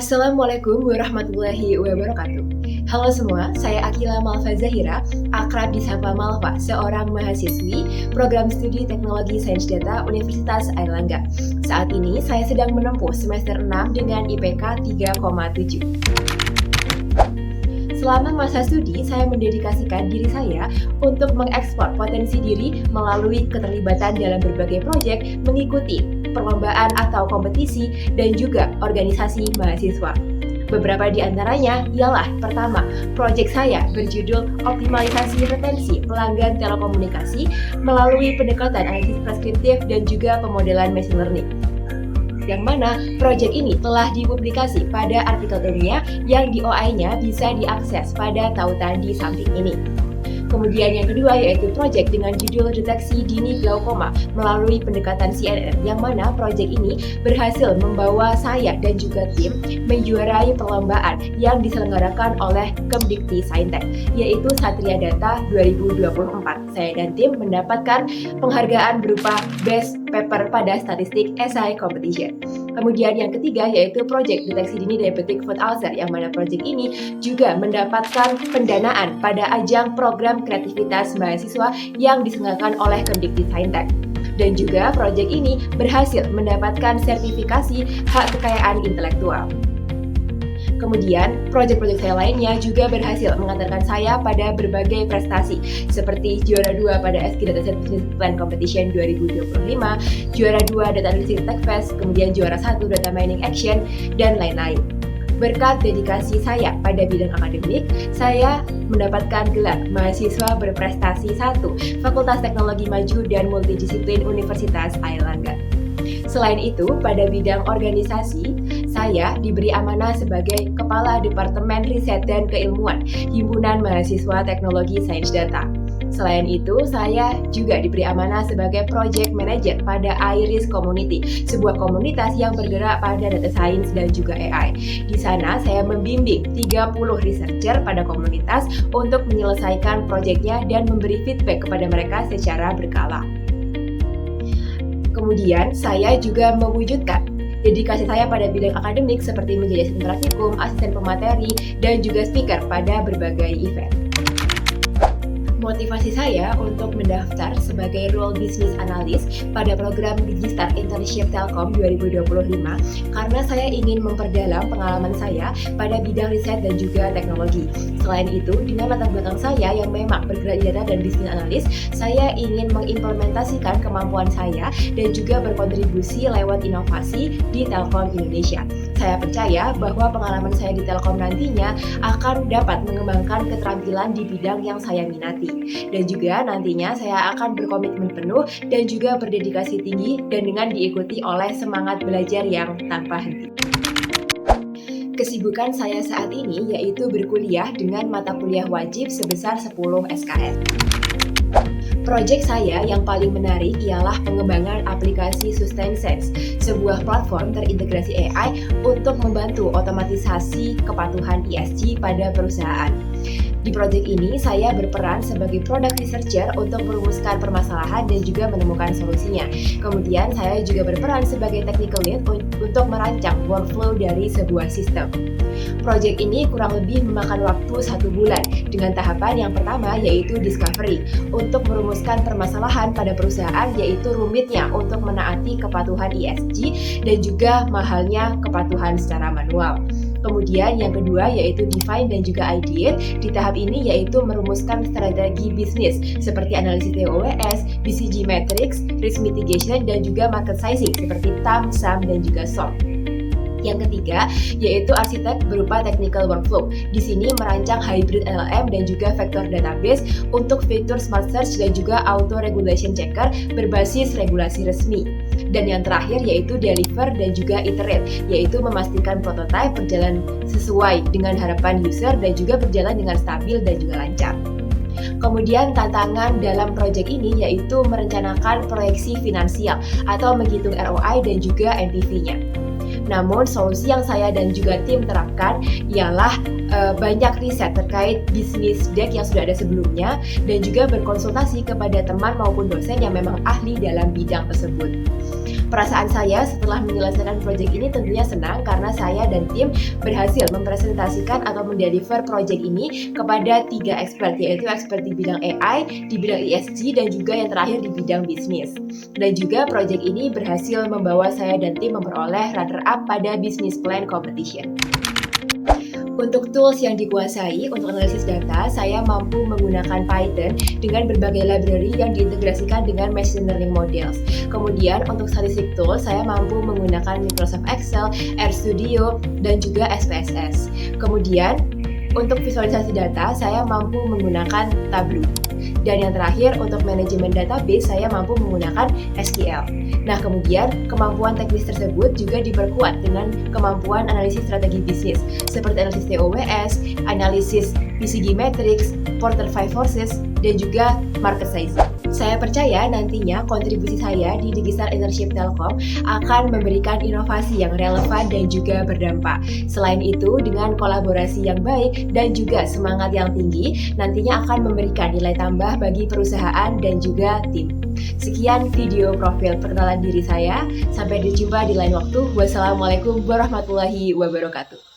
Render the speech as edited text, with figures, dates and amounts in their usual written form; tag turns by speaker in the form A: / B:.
A: Assalamualaikum warahmatullahi wabarakatuh. Halo semua, saya Akila Malva Zahira, akrab disapa Malva, seorang mahasiswi program studi Teknologi Sains Data Universitas Airlangga. Saat ini saya sedang menempuh semester 6 dengan IPK 3,7. Selama masa studi, saya mendedikasikan diri saya untuk mengekspor potensi diri melalui keterlibatan dalam berbagai proyek, mengikuti perlombaan atau kompetisi, dan juga organisasi mahasiswa. Beberapa di antaranya ialah pertama, proyek saya berjudul Optimalisasi Retensi Pelanggan Telekomunikasi melalui pendekatan analisis preskriptif dan juga pemodelan machine learning. Yang mana proyek ini telah dipublikasi pada artikel ilmiah yang di OI-nya bisa diakses pada tautan di samping ini. Kemudian yang kedua yaitu proyek dengan judul Deteksi Dini Glaukoma melalui pendekatan CNN, yang mana proyek ini berhasil membawa saya dan juga tim menjuarai perlombaan yang diselenggarakan oleh Kemdikti Saintek, yaitu Satria Data 2024. Saya dan tim mendapatkan penghargaan berupa Best Paper pada statistik SI Competition. Kemudian yang ketiga yaitu proyek Deteksi Dini Diabetic Foot Ulcer, yang mana proyek ini juga mendapatkan pendanaan pada ajang program kreativitas mahasiswa yang diselenggarakan oleh Kemdikti Saintek. Dan juga proyek ini berhasil mendapatkan sertifikasi hak kekayaan intelektual. Kemudian, proyek-proyek saya lainnya juga berhasil mengantarkan saya pada berbagai prestasi, seperti juara 2 pada SK Dataset Business Plan Competition 2025, juara 2 Data Analytics Techfest, kemudian juara 1 Data Mining Action, dan lain-lain. Berkat dedikasi saya pada bidang akademik, saya mendapatkan gelar Mahasiswa Berprestasi 1 Fakultas Teknologi Maju dan Multidisiplin Universitas Airlangga. Selain itu, pada bidang organisasi, saya diberi amanah sebagai Kepala Departemen Riset dan Keilmuan Himpunan Mahasiswa Teknologi Sains Data. Selain itu, saya juga diberi amanah sebagai Project Manager pada Iris Community, sebuah komunitas yang bergerak pada data science dan juga AI. Di sana, saya membimbing 30 researcher pada komunitas untuk menyelesaikan proyeknya dan memberi feedback kepada mereka secara berkala. Kemudian, saya juga mewujudkan dedikasi saya pada bidang akademik seperti menjadi asisten praktikum, asisten pemateri, dan juga speaker pada berbagai event. Motivasi saya untuk mendaftar sebagai Role Business Analyst pada program Digistar Internship Telkom 2025 karena saya ingin memperdalam pengalaman saya pada bidang riset dan juga teknologi. Selain itu, dengan latar belakang saya yang memang bergerak di data dan business analyst, saya ingin mengimplementasikan kemampuan saya dan juga berkontribusi lewat inovasi di Telkom Indonesia. Saya percaya bahwa pengalaman saya di Telkom nantinya akan dapat mengembangkan keterampilan di bidang yang saya minati. Dan juga nantinya saya akan berkomitmen penuh dan juga berdedikasi tinggi dan dengan diikuti oleh semangat belajar yang tanpa henti. Kesibukan saya saat ini yaitu berkuliah dengan mata kuliah wajib sebesar 10 SKS. Proyek saya yang paling menarik ialah pengembangan aplikasi SustainSense, sebuah platform terintegrasi AI untuk membantu otomatisasi kepatuhan ESG pada perusahaan. Di proyek ini, saya berperan sebagai product researcher untuk merumuskan permasalahan dan juga menemukan solusinya. Kemudian, saya juga berperan sebagai technical lead untuk merancang workflow dari sebuah sistem. Proyek ini kurang lebih memakan waktu 1 bulan dengan tahapan yang pertama yaitu discovery untuk merumuskan permasalahan pada perusahaan, yaitu rumitnya untuk menaati kepatuhan ESG dan juga mahalnya kepatuhan secara manual. Kemudian yang kedua yaitu define dan juga ideate. Di tahap ini yaitu merumuskan strategi bisnis seperti analisis TOWS, BCG Matrix, risk mitigation, dan juga market sizing seperti TAM, SAM, dan juga SOM. Yang ketiga yaitu arsitek berupa technical workflow. Di sini merancang hybrid LLM dan juga vector database untuk fitur smart search dan juga auto regulation checker berbasis regulasi resmi. Dan yang terakhir yaitu deliver dan juga iterate, yaitu memastikan prototipe berjalan sesuai dengan harapan user dan juga berjalan dengan stabil dan juga lancar. Kemudian tantangan dalam proyek ini yaitu merencanakan proyeksi finansial atau menghitung ROI dan juga NPV-nya. Namun solusi yang saya dan juga tim terapkan ialah banyak riset terkait bisnis deck yang sudah ada sebelumnya dan juga berkonsultasi kepada teman maupun dosen yang memang ahli dalam bidang tersebut. Perasaan saya setelah menyelesaikan proyek ini tentunya senang karena saya dan tim berhasil mempresentasikan atau mendeliver proyek ini kepada 3 expert, yaitu expert di bidang AI, di bidang ESG, dan juga yang terakhir di bidang bisnis. Dan juga proyek ini berhasil membawa saya dan tim memperoleh runner-up pada Business Plan Competition. Untuk tools yang dikuasai untuk analisis data, saya mampu menggunakan Python dengan berbagai library yang diintegrasikan dengan machine learning models. Kemudian untuk statistic tools, saya mampu menggunakan Microsoft Excel, RStudio, dan juga SPSS. Kemudian untuk visualisasi data, saya mampu menggunakan Tableau. Dan yang terakhir, untuk manajemen database, saya mampu menggunakan SQL. Nah, kemudian kemampuan teknis tersebut juga diperkuat dengan kemampuan analisis strategi bisnis, seperti analisis TOWS, analisis BCG Matrix, Porter 5 Forces, dan juga market size. Saya percaya nantinya kontribusi saya di Digistar Internship Telkom akan memberikan inovasi yang relevan dan juga berdampak. Selain itu, dengan kolaborasi yang baik dan juga semangat yang tinggi, nantinya akan memberikan nilai tambah bagi perusahaan dan juga tim. Sekian video profil perkenalan diri saya. Sampai berjumpa di lain waktu. Wassalamualaikum warahmatullahi wabarakatuh.